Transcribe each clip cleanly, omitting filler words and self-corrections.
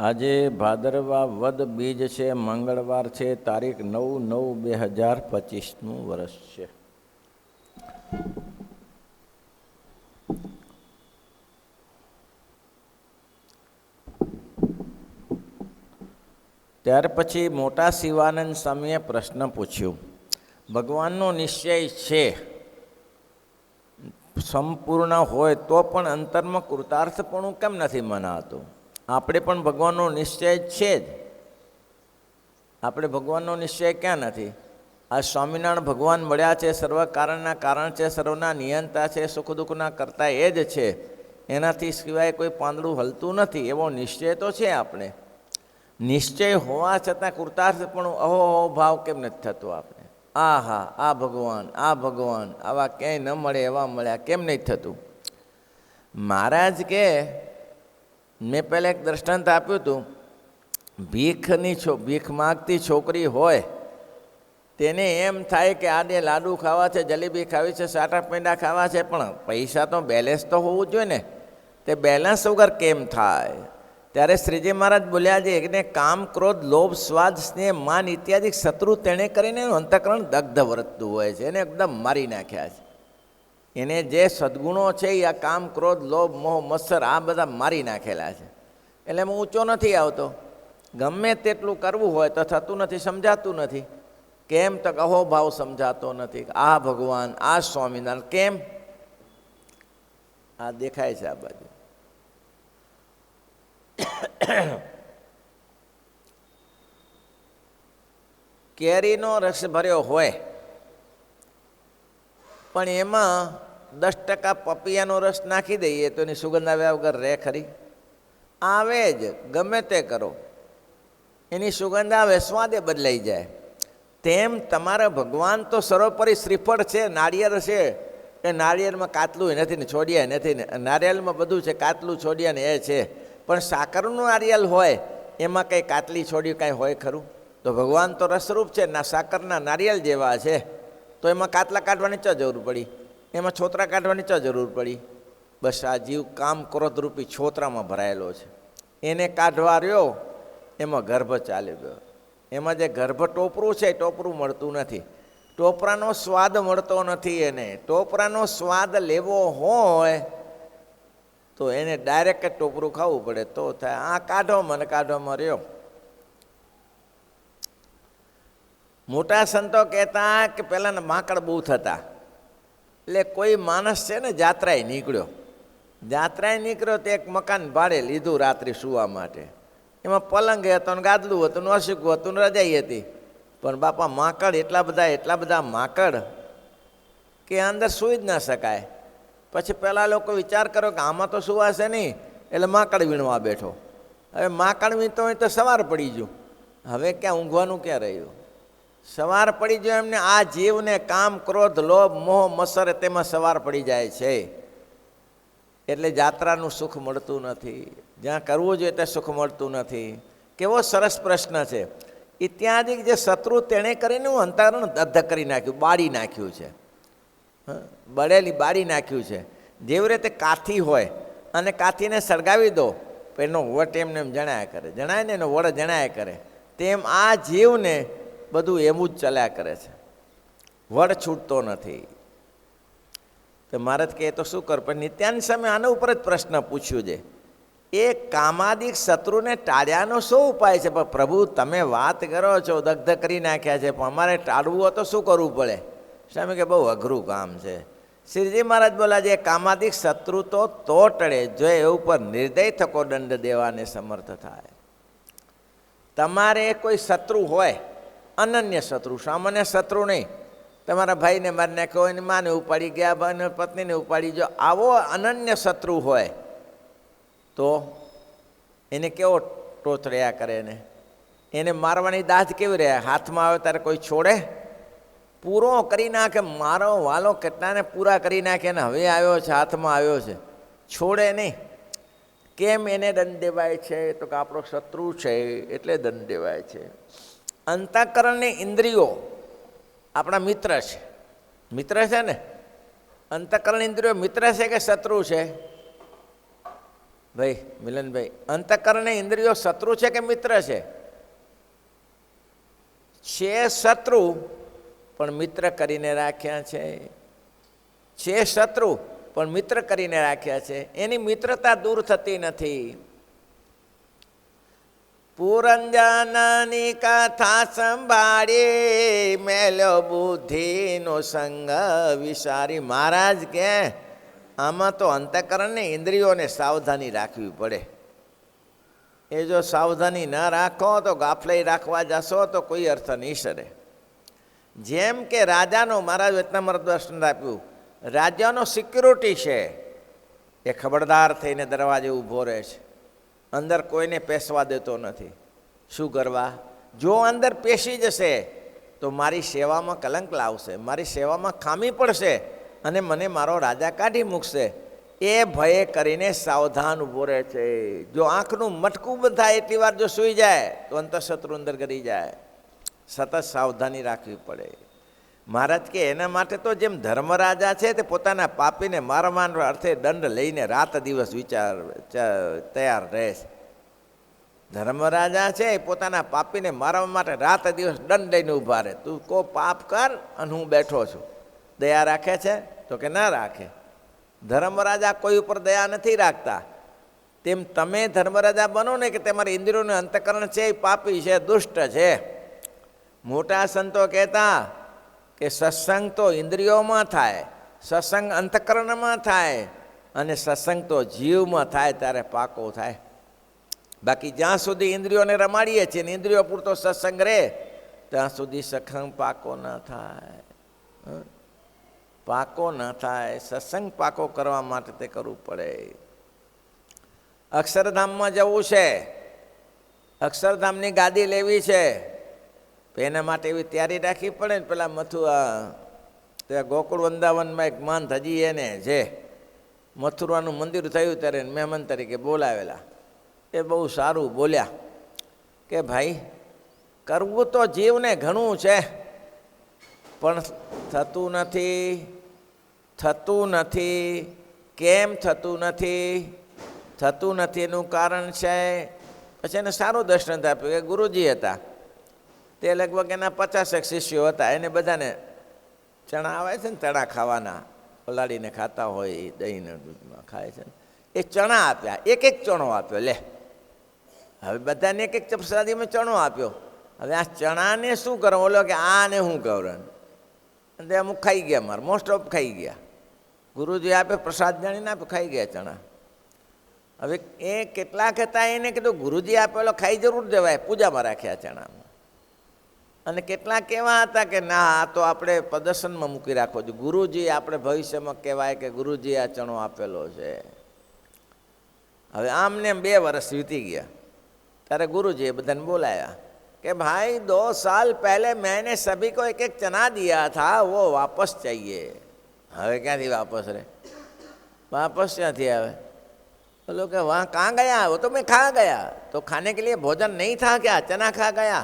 આજે ભાદરવા વદ બીજ છે, મંગળવાર છે, તારીખ 9/9/2025નું વર્ષ છે. ત્યાર પછી મોટા શિવાનંદ સ્વામીએ પ્રશ્ન પૂછ્યો, ભગવાનનો નિશ્ચય છે સંપૂર્ણ હોય તો પણ અંતરમાં કૃતાર્થપણું કેમ નથી મનાતું? આપણે પણ ભગવાનનો નિશ્ચય છે જ. આપણે ભગવાનનો નિશ્ચય ક્યાં નથી? આ સ્વામિનારાયણ ભગવાન મળ્યા છે, સર્વ કારણના કારણ છે, સર્વના નિયંતા છે, સુખ દુઃખના કરતા એ જ છે. એનાથી સિવાય કોઈ પાંદડું હલતું નથી એવો નિશ્ચય તો છે. આપણે નિશ્ચય હોવા છતાં કૃતાર્થપણું અહો ભાવ કેમ નથી થતો? આપણે આ ભગવાન આવા ક્યાંય ન મળે એવા મળ્યા કેમ નહીં થતું? મહારાજ કે મેં પહેલાં એક દૃષ્ટાંત આપ્યું હતું. ભીખ માગતી છોકરી હોય તેને એમ થાય કે આને લાડુ ખાવા છે, જલેબી ખાવી છે, સાટા પેંડા ખાવા છે, પણ પૈસા તો બેલેન્સ તો હોવું જોઈએ ને. તે બેલેન્સ વગર કેમ થાય? ત્યારે શ્રીજી મહારાજ બોલ્યા છે એને કામ, ક્રોધ, લોભ, સ્વાદ, સ્નેહ, માન ઇત્યાદિ શત્રુ તેણે કરીને એનું અંતઃકરણ દગ્ધ વર્તતું હોય છે. એને એકદમ મારી નાખ્યા છે. એને જે સદ્ગુણો છે એ આ કામ, ક્રોધ, લોભ, મોહ, મત્સર આ બધા મારી નાખેલા છે. એટલે હું ઊંચો નથી આવતો. ગમે તેટલું કરવું હોય તો થતું નથી, સમજાતું નથી. કેમ તો અહો ભાવ સમજાતો નથી. આ ભગવાન, આ સ્વામિનારાયણ કેમ? આ દેખાય છે આ બાજુ. કેરીનો રસ ભર્યો હોય પણ એમાં 10% પપૈયાનો રસ નાખી દઈએ તો એની સુગંધ આવ્યા વગર રહે ખરી? આવે જ. ગમે તે કરો એની સુગંધ આવે, સ્વાદે બદલાઈ જાય. તેમ તમારા ભગવાન તો સર્વોપરી શ્રીફળ છે, નાળિયેર છે. એ નાળિયેરમાં કાતલું નથી ને છોડિયા નથી ને, નારિયેળમાં બધું છે, કાતલું છોડિયા ને એ છે. પણ સાકરનું નારિયેલ હોય એમાં કંઈ કાતલી છોડ્યું કાંઈ હોય ખરું? તો ભગવાન તો રસરૂપ છે, ના સાકરના નારિયેલ જેવા છે. તો એમાં કાતલા કાઢવાની ચો જરૂર પડી? એમાં છોતરા કાઢવાની ચો જરૂર પડી? બસ આ જીવ કામ ક્રોધરૂપી છોતરામાં ભરાયેલો છે. એને કાઢવા રહ્યો એમાં ગર્ભ ચાલી ગયો. એમાં જે ગર્ભ ટોપરું છે ટોપરું મળતું નથી. ટોપરાનો સ્વાદ મળતો નથી. એને ટોપરાનો સ્વાદ લેવો હોય તો એને ડાયરેક્ટ ટોપરું ખાવું પડે તો થાય. આ કાઢોમાં રહ્યો. મોટા સંતો કહેતા કે પહેલાંના માંકડ બહુ થતા. એટલે કોઈ માણસ છે ને જાત્રાએ નીકળ્યો તો એક મકાન ભાડે લીધું રાત્રે સૂવા માટે. એમાં પલંગ હતો ને ગાદલું હતું ને અશુકું હતું ને રજાઈ હતી. પણ બાપા માંકડ એટલા બધા માંકડ કે અંદર સૂઈ જ ના શકાય. પછી પહેલાં લોકો વિચાર કર્યો કે આમાં તો સુવાશે નહીં, એટલે માંકડ વીણવા બેઠો. હવે માંકડ વીણતો હોય તો સવાર પડી ગયું. હવે ક્યાં ઊંઘવાનું ક્યાં રહ્યું? સવાર પડી ગયો એમને. આ જીવને કામ, ક્રોધ, લોભ, મોહ, મત્સર તેમાં સવાર પડી જાય છે. એટલે જાત્રાનું સુખ મળતું નથી. જ્યાં કરવું જોઈએ ત્યાં સુખ મળતું નથી. કેવો સરસ પ્રશ્ન છે. ઇત્યાદિ જે શત્રુ તેણે કરીને હું અંતઃકરણ દગ્ધ કરી નાખ્યું, બાળી નાખ્યું છે. બાળી નાખ્યું છે. જેવી રીતે કાથી હોય અને કાથીને સળગાવી દો એનો વટ એમને એમ જણાયા કરે, જણાય ને એનો વડ જણાયા કરે. તેમ આ જીવને બધું એવું જ ચાલ્યા કરે છે. વડ છૂટતો નથી. તો મહારાજ કહે તો શું કર? પણ નિત્યાનંદ સ્વામી આના ઉપર જ પ્રશ્ન પૂછ્યું છે. એ કામાદિક શત્રુને ટાળ્યાનો શું ઉપાય છે? પણ પ્રભુ તમે વાત કરો છો દગ્ધ કરી નાખ્યા છે, પણ અમારે ટાળવું હોય તો શું કરવું પડે? સ્વામી કે બહુ અઘરું કામ છે. શ્રીજી મહારાજ બોલા છે કામાદિક શત્રુ તો ટળે જો એ ઉપર નિર્દય થકો દંડ દેવાને સમર્થ થાય. તમારે કોઈ શત્રુ હોય, અનન્ય શત્રુ, સામાન્ય શત્રુ નહીં. તમારા ભાઈને મારી નાખ્યો, એની માને ઉપાડી ગયા, ભાઈને પત્નીને ઉપાડી ગયો, આવો અનન્ય શત્રુ હોય તો એને કેવો ટોચડ્યા કરે? એને મારવાની દાજ કેવી રહે? હાથમાં આવે ત્યારે કોઈ છોડે? પૂરો કરી નાખે. મારો વાલો કેટલાને પૂરા કરી નાખે ને હવે આવ્યો છે, હાથમાં આવ્યો છે, છોડે નહીં. કેમ એને દંડ દેવાય છે? તો કે આપણો શત્રુ છે એટલે દંડ દેવાય છે. અંતઃકરણની ઇન્દ્રિયો આપણા મિત્ર છે ને. અંતઃકરણ ઇન્દ્રિયો મિત્ર છે કે શત્રુ છે? ભાઈ મિલનભાઈ, અંતઃકરણ ને ઇન્દ્રિયો શત્રુ છે કે મિત્ર છે? છે શત્રુ, પણ મિત્ર કરીને રાખ્યા છે શત્રુ પણ મિત્ર કરીને રાખ્યા છે. એની મિત્રતા દૂર થતી નથી. પુરંજનની કથા સંભાળી મેલ્યો બુદ્ધિનો સંગ વિસારી. મહારાજ કે આમાં તો અંતઃકરણ ને ઇન્દ્રિયોને સાવધાની રાખવી પડે. એ જો સાવધાની ન રાખો તો ગાફલાઈ રાખવા જશો તો કોઈ અર્થ નહીં સરે. જેમ કે રાજાનો, મહારાજ વચનામૃત દર્શન આપ્યું, રાજાનો સિક્યુરિટી છે એ ખબરદાર થઈને દરવાજે ઊભો રહે છે, અંદર કોઈને પેસવા દેતો નથી. શું કરવા? જો અંદર પેસી જશે તો મારી સેવામાં કલંક લાવશે, મારી સેવામાં ખામી પડશે અને મને મારો રાજા કાઢી મૂકશે. એ ભય કરીને સાવધાન ઊભો રહે છે. જો આંખનું મટકું બંધ થાય એટલી વાર જો સૂઈ જાય તો અંતઃશત્રુ અંદર કરી જાય. સતત સાવધાની રાખવી પડે. મહારાજ કે એના માટે તો જેમ ધર્મરાજા છે તે પોતાના પાપીને મારવાના અર્થે દંડ લઈને રાત દિવસ તૈયાર રહે છે. ધર્મરાજા છે એ પોતાના પાપીને મારવા માટે રાત દિવસ દંડ લઈને ઊભા રહે. તું કો પાપ કર અને હું બેઠો છું. દયા રાખે છે તો કે ના રાખે. ધર્મરાજા કોઈ ઉપર દયા નથી રાખતા. તેમ તમે ધર્મરાજા બનો ને કે તમારી ઇન્દ્રિયોનું અંતઃકરણ છે એ પાપી છે, દુષ્ટ છે. મોટા સંતો કહેતા કે સત્સંગ તો ઇન્દ્રિયોમાં થાય, સત્સંગ અંતઃકરણમાં થાય અને સત્સંગ તો જીવમાં થાય ત્યારે પાકો થાય. બાકી જ્યાં સુધી ઇન્દ્રિયોને રમાડીએ છીએ ને ઇન્દ્રિયો પૂરતો સત્સંગ રહે ત્યાં સુધી સત્સંગ પાકો ન થાય. પાકો ન થાય. સત્સંગ પાકો કરવા માટે તે કરવું પડે. અક્ષરધામમાં જવું છે, અક્ષરધામની ગાદી લેવી છે, એના માટે એવી તૈયારી રાખવી પડે ને. પેલા ત્યાં ગોકુળ વૃંદાવનમાં એક મંત હજી એને છે મથુરાનું મંદિર થયું ત્યારે મહેમાન તરીકે બોલાવેલા. એ બહુ સારું બોલ્યા કે ભાઈ કરવું તો જીવને ઘણું છે પણ થતું નથી. કેમ થતું નથી એનું કારણ છે. પછી એને સારું દર્શન આપ્યું કે ગુરુજી હતા તે લગભગ એના 50 શિષ્યો હતા. એને બધાને ચણા આવે છે ને, ચણા ખાવાના પલાળીને ખાતા હોય એ દહીંને દૂધમાં ખાય છે ને, એ ચણા આપ્યા. એક ચણો આપ્યો. લે હવે બધાને એક પ્રસાદીમાં ચણો આપ્યો. હવે આ ચણાને શું કરો? બોલો કે આને શું કરું? અને અમુક ખાઈ ગયા, મારે મોસ્ટ ઓફ ખાઈ ગયા. ગુરુજી આપે પ્રસાદ જાણીને આપે, ખાઈ ગયા ચણા. હવે એ કેટલાક હતા એને કીધું ગુરુજી આપેલો ખાઈ જરૂર જવાય, પૂજામાં રાખ્યા ચણામાં. અને કેટલાક એવા હતા કે ના આ તો આપણે પ્રદર્શનમાં મૂકી રાખવો જોઈએ. ગુરુજી આપણે ભવિષ્યમાં કહેવાય કે ગુરુજી આ ચણો આપેલો છે. હવે આમને 2 વર્ષ વીતી ગયા ત્યારે ગુરુજીએ બધાને બોલાયા कि भाई 2 साल पहले मैंने सभी को एक चना दिया था, वो वापस चाहिए. હવે ક્યાંથી વાપસ રે? वापस ક્યાંથી આવે? बोलो कि वहाँ कहाँ गया? वो तो मैं खा गया. तो खाने के लिए भोजन नहीं था क्या? चना खा गया.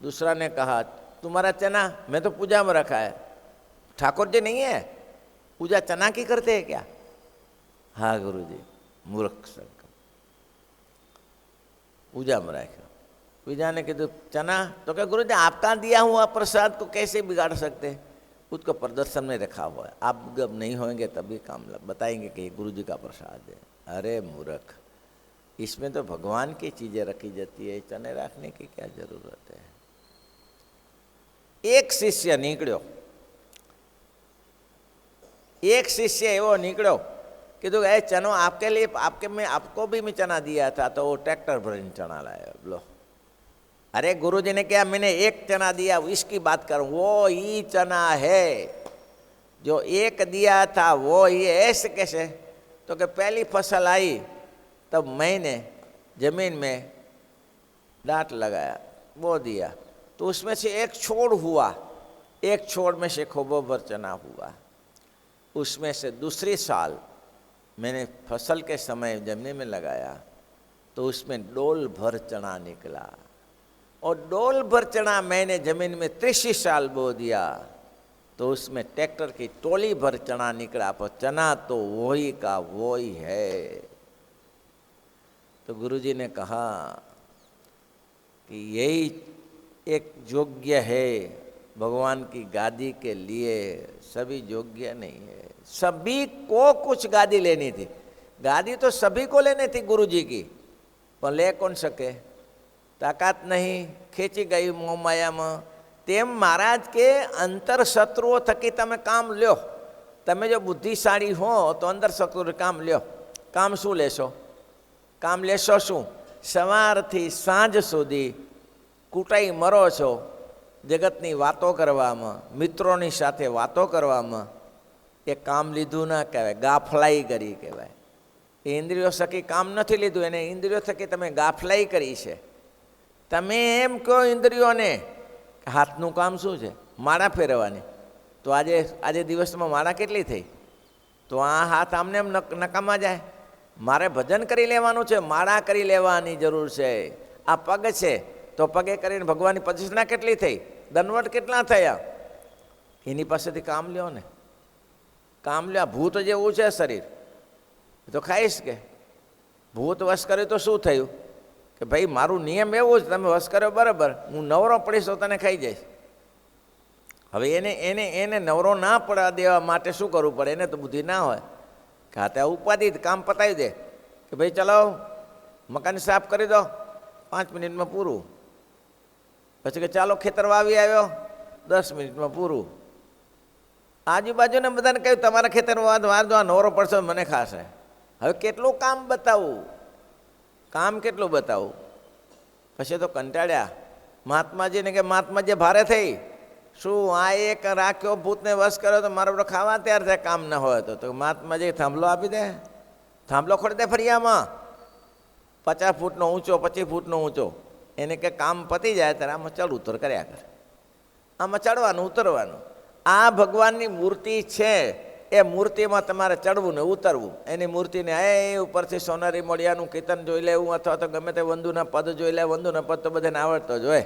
दूसरा ने कहा तुम्हारा चना मैं तो पूजा में रखा है. ठाकुर जी नहीं है, पूजा चना की करते हैं क्या? हाँ गुरु जी. मूर्ख संग पूजा में रखा. पूजा ने कहा चना, तो क्या गुरु जी आपका दिया हुआ प्रसाद को कैसे बिगाड़ सकते? उसको प्रदर्शन में रखा हुआ है, आप जब नहीं होंगे तभी काम बताएंगे कि गुरु जी का प्रसाद है. अरे मूर्ख, इसमें तो भगवान की चीजें रखी जाती है, चने रखने की क्या जरूरत है? एक शिष्य निकलो, एक शिष्य एवो निकलो कि तो ए चनो आपके लिए, आपको भी मैं चना दिया था. तो वो ट्रैक्टर भर चना लाया. लो, अरे गुरुजी ने क्या मैंने एक चना दिया, इसकी बात करूं, वो ही चना है जो एक दिया था. वो ही ऐसे कैसे? तो कि पहली फसल आई तब मैंने जमीन में डांट लगाया, वो दिया, तो उसमें से एक छोड़ हुआ, एक छोड़ में से खूब भर चना हुआ. उसमें से दूसरी साल मैंने फसल के समय जमीन में लगाया तो उसमें डोल भर चना निकला, और डोल भर चना मैंने जमीन में 30 साल बो दिया तो उसमें ट्रैक्टर की टोली भर चना निकला, पर चना तो वही का वही है। तो गुरुजी ने कहा कि यही एक योग्य है भगवान की गादी के लिए, सभी योग्य नहीं है। सभी को कुछ गादी लेनी थी, गादी तो सभी को लेनी थी गुरुजी की, पर ले कौन सके, ताकत नहीं, खींची गई मोह माया में। तेम महाराज के अंतर शत्रुओ थकी तमे काम ल्यो, तमे जो बुद्धिशाળી हो तो अंदर शत्रु काम ल्यो। काम शू लेशो? काम लेशो शू? सवारथी सांज सुधी कूटाई मरो छो जगतनी वातो करवामां, मित्रोनी साथे वातो करवामां। ए काम लीधुं ना कहेवाय, गाफलाई करी कहेवाय। ए इंद्रियो थकी काम नथी लीधुं, एने इंद्रियो थकी तमे गाफलाई करी छे। तमे एम कहो इंद्रियोने हाथનું કામ શું છે? માળા ફેરવવાની। તો આજે દિવસમાં માળા કેટલી થઈ? તો આ હાથ આમને એમ નકામા જાય? મારે ભજન કરી લેવાનું છે, માળા કરી લેવાની જરૂર છે। આ પગ છે તો પગે કરીને ભગવાનની પ્રતિષ્ઠા કેટલી થઈ? દંડવટ કેટલા થયા? એની પાસેથી કામ લ્યો ને, કામ લ્યો। ભૂત જેવું છે શરીર, તો ખાઈશ કે? ભૂત વશ કર્યું તો શું થયું કે ભાઈ મારું નિયમ એવું જ, તમે વશ કર્યો બરાબર, હું નવરો પડીશ તો તને ખાઈ જઈશ। હવે એને નવરો ના પડવા દેવા માટે શું કરવું પડે? એને તો બુદ્ધિ ના હોય કે હા ત્યાં ઉપાધિ કામ પતાવી દે કે ભાઈ ચલો મકાન સાફ કરી દો, 5 મિનિટમાં પૂરું। પછી કે ચાલો ખેતર વાવી આવ્યો, 10 મિનિટમાં પૂરું। આજુબાજુને બધાને કહ્યું તમારા ખેતર વાર જો નવરો પડશે મને ખાશે। હવે કેટલું કામ બતાવું, કામ કેટલું બતાવું? પછી તો કંટાળ્યા મહાત્માજીને કે મહાત્માજી ભારે થઈ, શું આ એક રાખ્યો ભૂતને વશ કર્યો તો મારો બધો ખાવા તૈયાર થાય કામ ન હોય તો મહાત્માજી થાંભલો આપી દે, થાંભલો ખોડી દે ફરિયામાં 50 ફૂટનો ઊંચો, 25 ફૂટનો ઊંચો। એને કે કામ પતી જાય ત્યારે આમાં ચડ ઉતર કર્યા કરે, આમાં ચડવાનું ઉતરવાનું। આ ભગવાનની મૂર્તિ છે, એ મૂર્તિમાં તમારે ચડવું ને ઉતરવું। એની મૂર્તિને એ ઉપરથી સોનારી મોડિયાનું કીર્તન જોઈ લેવું, અથવા તો ગમે તે વંદુના પદ જોઈ લે। વંદુના પદ તો બધાને આવડતો જ હોય,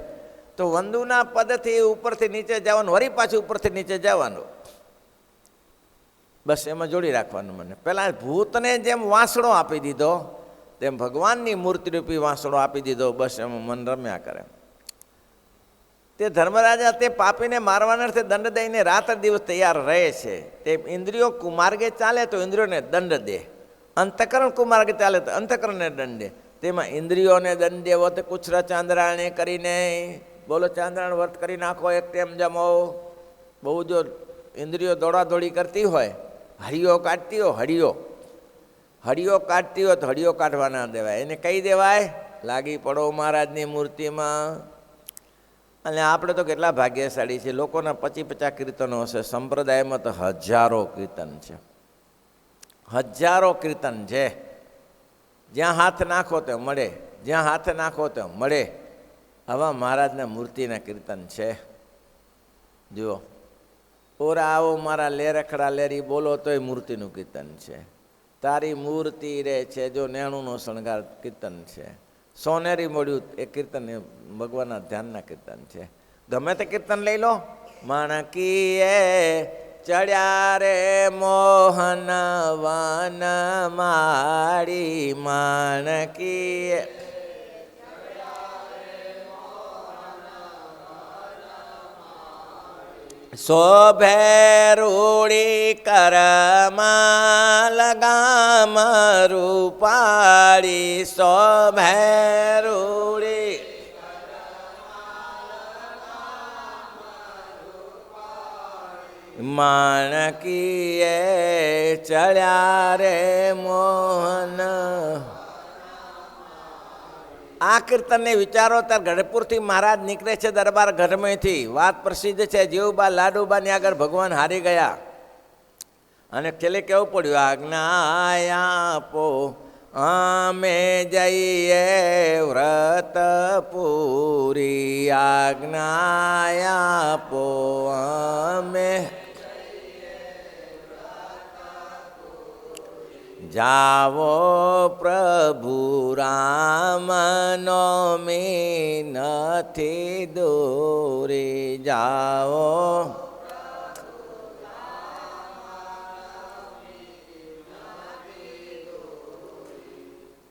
તો વંદુના પદથી ઉપરથી નીચે જવાનું, વળી પાછું ઉપરથી નીચે જવાનું, બસ એમાં જોડી રાખવાનું મને। પહેલાં ભૂતને જેમ વાંસળો આપી દીધો તેમ ભગવાનની મૂર્તિરૂપી વાંસળો આપી દીધો, બસ એમાં મન રમ્યા કરે। તે ધર્મરાજા તે પાપીને મારવાના અર્થે દંડ દઈને રાત દિવસ તૈયાર રહે છે। તે ઇન્દ્રિયો કુમાર્ગે ચાલે તો ઇન્દ્રિયોને દંડ દે, અંતઃકરણ કુમાર્ગે ચાલે તો અંતઃકરણને દંડ દે। તેમાં ઇન્દ્રિયોને દંડ દેવો તો કુછરા ચાંદ્રાણે કરીને, બોલો ચાંદ્રાણ વર્ત કરી નાખો, એક ટાઈમ જમો। બહુ જો ઇન્દ્રિયો દોડાદોડી કરતી હોય, હળીઓ કાઢતી હોય, હળીઓ કાઢતી હોય તો હળીઓ કાઢવા ના દેવાય, એને કહી દેવાય લાગી પડો મહારાજની મૂર્તિમાં। અને આપણે તો કેટલા ભાગ્યશાળી છે, લોકોના 50-50 કીર્તનો હશે, સંપ્રદાયમાં તો હજારો કીર્તન છે, હજારો કીર્તન છે। જ્યાં હાથ નાખો તો મળે, જ્યાં હાથ નાખો તો મળે, આવા મહારાજના મૂર્તિના કીર્તન છે। જુઓ, ઓરા આવો મારા લે રખડા લેરી બોલો તોય મૂર્તિનું કીર્તન છે। તારી મૂર્તિ રે છે જો 99નો શણગાર કીર્તન છે। સોનેરી મોડ્યું એ કીર્તન એ ભગવાનના ધ્યાનના કીર્તન છે। ગમે તે કીર્તન લઈ લો, માણકીએ ચડ્યા રે મોહન વન માળી, માણકીએ શોભે રૂડી કરમાં લગામ રૂપાળી, શોભે રૂડી માણકીએ ચડ્યા રે મોહન। આ કીર્તનને વિચારો ત્યારે ગઢપુરથી મહારાજ નીકળે છે દરબાર ગઢમાંથી। વાત પ્રસિદ્ધ છે, જીવબા લાડુબાની આગળ ભગવાન હારી ગયા અને છેલ્લે કેવું પડ્યું, આજ્ઞા આપો અમે જઈએ વ્રત પૂરી, આજ્ઞા આપો અમે જાવો પ્રભુ રામનો મી નથી દોરી, જાઓ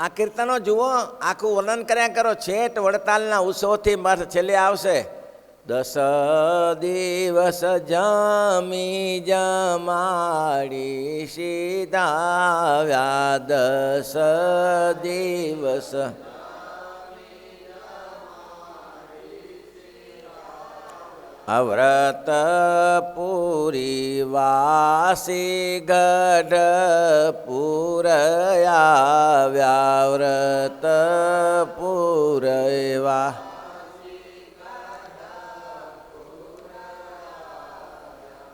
આ કીર્તનો જુઓ, આખું વર્ણન કર્યા કરો. છેટ વડતાલના ઉત્સવથી છેલ્લે આવશે 10 દિવસ જમી જમાડી સીધાવ્યા, 10 દિવસ વ્રત પૂરી વાસી ગઢ પૂરયા, વ્રત પૂરવા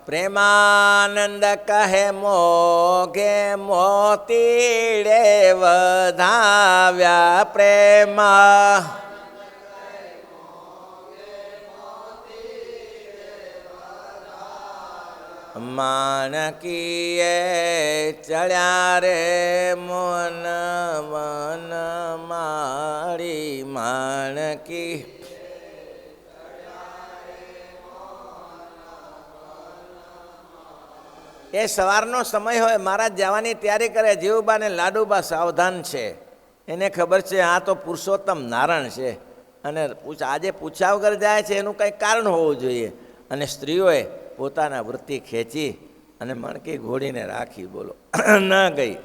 પ્રેમાનંદ કહે મોઘે મોતીડે વધાવ્યા, પ્રેમા માણકીએ ચડ્યા રે મોન મન મારી માણકી. એ સવારનો સમય હોય, મહારાજ જવાની તૈયારી કરે. જીવબા ને લાડુબા સાવધાન છે, એને ખબર છે આ તો પુરુષોત્તમ નારાયણ છે અને આજે પૂછ્યા વગર જાય છે એનું કંઈક કારણ હોવું જોઈએ. અને સ્ત્રીઓએ પોતાના વૃત્તિ ખેંચી અને મણકી ઘોડીને રાખી. બોલો ન ગઈ.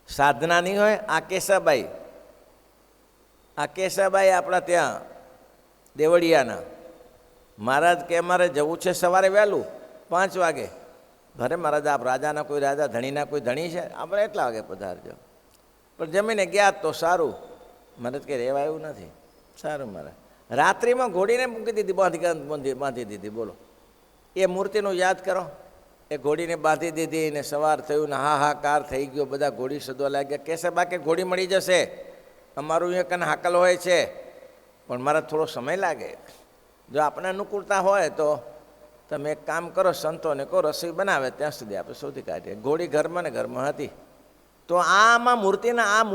સાધના નહીં હોય. આ કેશાબાઈ આપણા ત્યાં દેવળિયાના મહારાજ કે અમારે જવું છે સવારે વહેલું 5 વાગે. ભરે મહારાજ આપ રાજાના કોઈ રાજા, ધણીના કોઈ ધણી છે, આપણે એટલા વાગે પધારજો. પણ જમીને ગયા તો સારું. મહારાજ કે રહેવા એવું નથી. સારું મહારાજ. રાત્રિમાં ઘોડીને મૂકી દીધી, બાંધી દીધી. બોલો એ મૂર્તિનું યાદ કરો. એ ઘોડીને બાંધી દીધી ને સવાર થયું ને હાહાકાર થઈ ગયો. બધા ઘોડી શોધવા લાગ્યા. કહેશે બાકી ઘોડી મળી જશે, અમારું અહીંયા કને હાકલ હોય છે, પણ મારા થોડો સમય લાગે. જો આપણે અનુકૂળતા હોય તો તમે એક કામ કરો, સંતોને કહો રસોઈ બનાવે, ત્યાં સુધી આપણે શોધી કાઢીએ. ઘોડી ઘરમાં ને ઘરમાં હતી. તો આ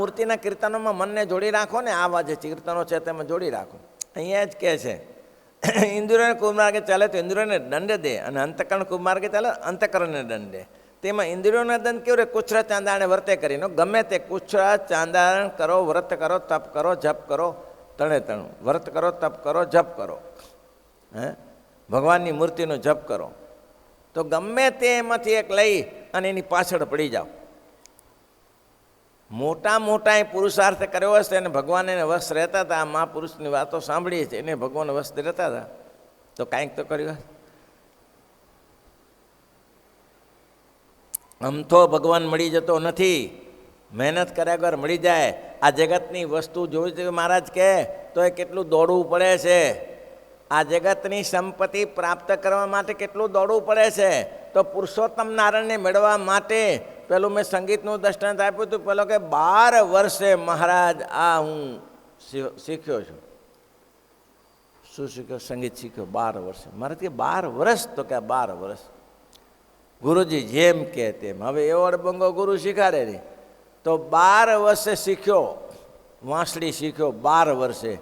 મૂર્તિના કીર્તનોમાં મનને જોડી રાખો ને. આવા જે કીર્તનો છે તેમાં જોડી રાખો. અહીંયા જ કહે છે ઇન્દ્રિયોને કુમાર્ગે ચાલે તો ઇન્દ્રિયોને દંડ દે, અને અંતકરણ કુમાર્ગે ચાલે અંતકરણને દંડ દે. તેમાં ઇન્દ્રિયોના દંડ કેવું રે? કુછરા ચાંદાને વર્તે કરીને ગમે તે કુછરા ચાંદાણ કરો, વ્રત કરો, તપ કરો, જપ કરો, તણે તણું વ્રત કરો, તપ કરો, જપ કરો, ભગવાનની મૂર્તિનો જપ કરો. તો ગમે તે એમાંથી એક લઈ અને એની પાછળ પડી જાઓ. મોટા એ પુરુષાર્થ કર્યો હશે અને ભગવાન એને વશ રહેતા હતા. આ મહાપુરુષની વાતો સાંભળી છે, એને ભગવાન વશ રહેતા હતા તો કાંઈક તો કર્યું. આમ તો ભગવાન મળી જતો નથી, મહેનત કર્યા વગર મળી જાય. આ જગતની વસ્તુ જોઈ છે મહારાજ કહે તો એ કેટલું દોડવું પડે છે. આ જગતની સંપત્તિ પ્રાપ્ત કરવા માટે કેટલું દોડવું પડે છે. તો પુરુષોત્તમ નારાયણને મેળવવા માટે પેલું મેં સંગીતનું દ્રષ્ટાંત આપ્યું હતું. પેલો કે 12 વર્ષે મહારાજ આ હું શીખ્યો છું. શું શીખ્યો? સંગીત શીખ્યો 12 વર્ષે. મહારાજ કે 12 વર્ષ? તો કે 12 વર્ષ. ગુરુજી જેમ કે તેમ. હવે એવો અડબંગો ગુરુ શીખાડે નહીં. તો 12 વર્ષે શીખ્યો, વાંસળી શીખ્યો 12 વર્ષે.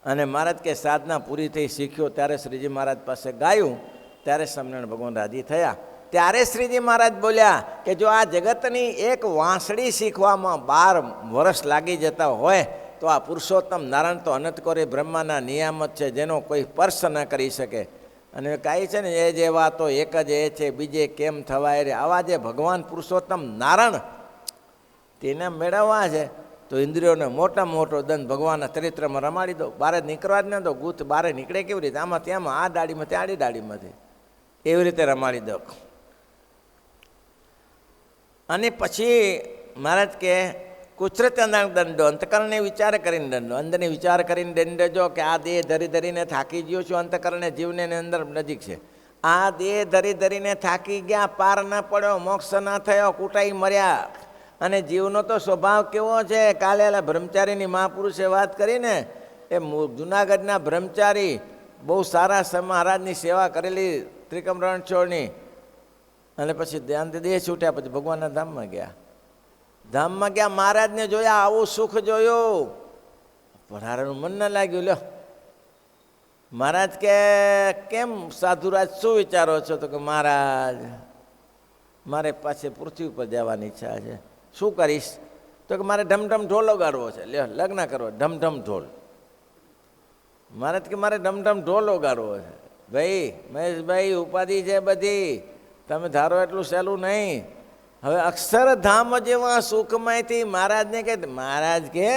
અને મહારાજ કે સાધના પૂરી થઈ, શીખ્યો ત્યારે શ્રીજી મહારાજ પાસે ગાયું, ત્યારે સ્વામિનારાયણ ભગવાન રાજી થયા. ત્યારે શ્રીજી મહારાજ બોલ્યા કે જો આ જગતની એક વાંસળી શીખવામાં 12 વર્ષ લાગી જતા હોય તો આ પુરુષોત્તમ નારાયણ તો અનંતકોરી બ્રહ્માના નિયામત છે, જેનો કોઈ સ્પર્શ ન કરી શકે. અને કાંઈ છે ને એ જે વાતો એક જ એ છે, બીજે કેમ થવાય રે. આવા જે ભગવાન પુરુષોત્તમ નારાયણ તેને મેળવવા છે તો ઇન્દ્રિયોને મોટો દંડ ભગવાનના ચરિત્રમાં રમાડી દો. બહાર નીકળવા જ ન દો. ગૂંથ બહાર નીકળે કેવી રીતે? આમાં ત્યાંમાં, આ ડાળીમાં ત્યાં આડી ડાળીમાંથી, એવી રીતે રમાડી દો. અને પછી મહારાજ કે કુછરચંદાણ દંડો, અંતકરણને વિચાર કરીને દંડો. અંદરને વિચાર કરીને દંડજો કે આ દેહ ધરી થાકી ગયો છું. અંતકરણને જીવને અંદર નજીક છે. આ દેહ ધરીને થાકી ગયા, પાર ન પડ્યો, મોક્ષ ના થયો, કૂટાઈ મર્યા. અને જીવનો તો સ્વભાવ કેવો છે? કાલે બ્રહ્મચારીની મહાપુરુષે વાત કરીને, એ જુનાગઢના બ્રહ્મચારી બહુ સારા મહારાજની સેવા કરેલી ત્રિકમ રણછોડની. અને પછી ધ્યાનથી દેહ છૂટ્યા, પછી ભગવાનના ધામમાં ગયા. મહારાજને જોયા, આવું સુખ જોયું, પરારાનું મન ન લાગ્યું. લ્યો મહારાજ કે કેમ સાધુરાજ શું વિચારો છો? તો કે મહારાજ મારે પાછી પૃથ્વી ઉપર જવાની ઈચ્છા છે. શું કરીશ? તો કે મારે ઢમઢમ ઢોલ વગાડવો છે, લ્યો લગ્ન કરવો ઢમઢમ ઢોલ. મહારાજ કે મારે ઢમઢમ ઢોલ વગાડવો છે. ભાઈ મહેશભાઈ ઉપાધિ છે બધી, તમે ધારો એટલું સહેલું નહીં. હવે અક્ષરધામ જેવા સુખમયથી મહારાજને કે મહારાજ કે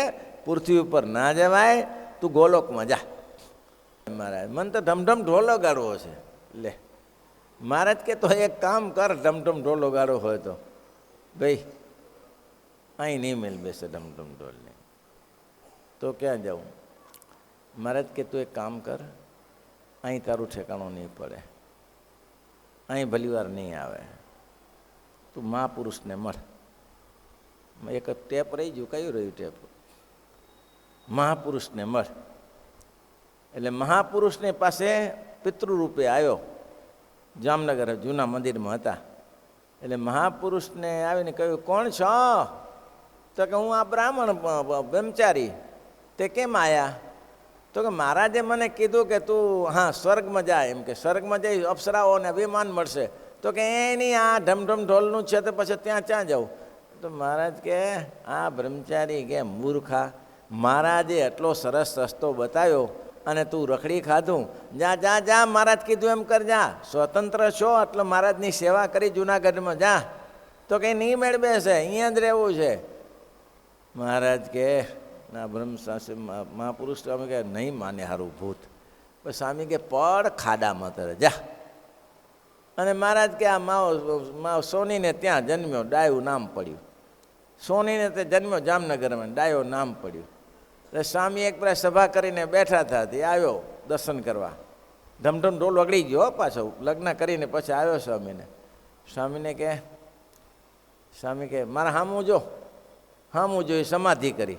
પૃથ્વી ઉપર ના જવાય, તું ગોલોકમાં જા. મહારાજ મને તો ઢમઢમ ઢોલ વગાડવો છે. લે મહારાજ કે તો એક કામ કર, ઢમઢમ ઢોલ વગાડવો હોય તો ભાઈ અહીં નહીં મેલ બેસે ઢમઢમ ઢોલને, તો ક્યાં જાઉં? મહારાજ કે તું એક કામ કર, અહીં તારું ઠેકાણું નહીં પડે, અહીં ભલી વાર નહીં આવે, તું મહાપુરુષને મળ. એક ટેપ રહી ગયું, કયું રહ્યું ટેપ? મહાપુરુષને મળ. એટલે મહાપુરુષને પાસે પિતૃરૂપે આવ્યો, જામનગર જૂના મંદિરમાં હતા. એટલે મહાપુરુષને આવીને કહ્યું, કોણ છો? તો કે હું આ બ્રાહ્મણ બ્રહ્મચારી. તે કેમ આવ્યા? તો કે મહારાજે મને કીધું કે તું હા સ્વર્ગમાં જાય, એમ કે સ્વર્ગમાં જઈ અપ્સરાઓને વિમાન મળશે. તો કે એ નહીં, આ ઢમઢમ ઢોલનું છે તો પછી ત્યાં જાઉં. તો મહારાજ કે આ બ્રહ્મચારી કે મૂર્ખા, મહારાજે એટલો સરસ રસ્તો બતાવ્યો અને તું રખડી ખાધું. જા જા જા, મહારાજ કીધું એમ કર, જા. સ્વતંત્ર છો એટલે મહારાજની સેવા કરી જુનાગઢમાં જા. તો કંઈ નહીં મેળ બેસે, અહીંયા જ રહેવું છે. મહારાજ કે ના મહાપુરુષ સ્વામી કે નહીં માને હારું ભૂત. પછી સ્વામી કે પડ ખાડામાં તરે જા. અને મહારાજ કે આ માવ સોનીને ત્યાં જન્મ્યો, ડાયું નામ પડ્યું. સોનીને તે જન્મ્યો જામનગરમાં, ડાયો નામ પડ્યું. એટલે સ્વામી એક પેલા સભા કરીને બેઠા હતા, તે આવ્યો દર્શન કરવા. ઢમઢમ ઢોલ વગડી ગયો પાછો, લગ્ન કરીને પછી આવ્યો સ્વામીને. સ્વામી કે મારા હામું જો, હામું જોઈ સમાધિ કરી.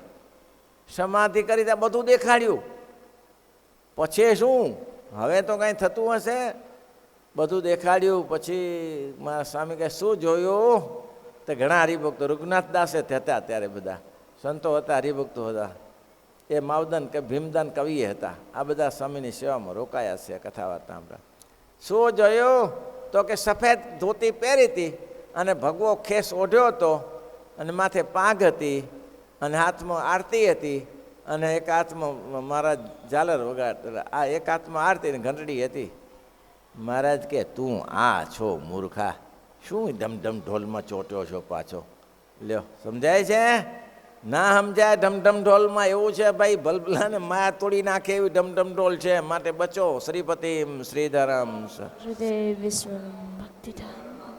સમાધિ કરી ત્યાં બધું દેખાડ્યું. પછી શું હવે તો કાંઈ થતું હશે? બધું દેખાડ્યું. પછી મારા સ્વામી કહે શું જોયું? તો ઘણા હરિભક્તો, રઘુનાથ દાસે હતા ત્યારે, બધા સંતો હતા, હરિભક્તો હતા. એ માવદન કે ભીમદાન કવિએ હતા. આ બધા સ્વામીની સેવામાં રોકાયા છે કથા વાર્તા સાંભળવા. શું જોયું? તો કે સફેદ ધોતી પહેરી હતી અને ભગવો ખેસ ઓઢ્યો હતો અને માથે પાંઘ હતી અને હાથમાં આરતી હતી અને એક હાથમાં મહારાજ ઝાલર વગાડતા. આ એક હાથમાં આરતી ને ઘંટડી હતી. મહારાજ કે તું આ છો મૂર્ખા, શું ઢમઢમ ઢોલમાં ચોટ્યો છો પાછો? લ્યો સમજાય છે? ના સમજાય. ઢમઢમ ઢોલમાં એવું છે ભાઈ, ભલભલાને માયા તોડી નાખે એવી ઢમઢમ ઢોલ છે. માટે બચો. શ્રીપતિમ શ્રીધરમ હૃદય વિશ્વ ભક્તિધામ.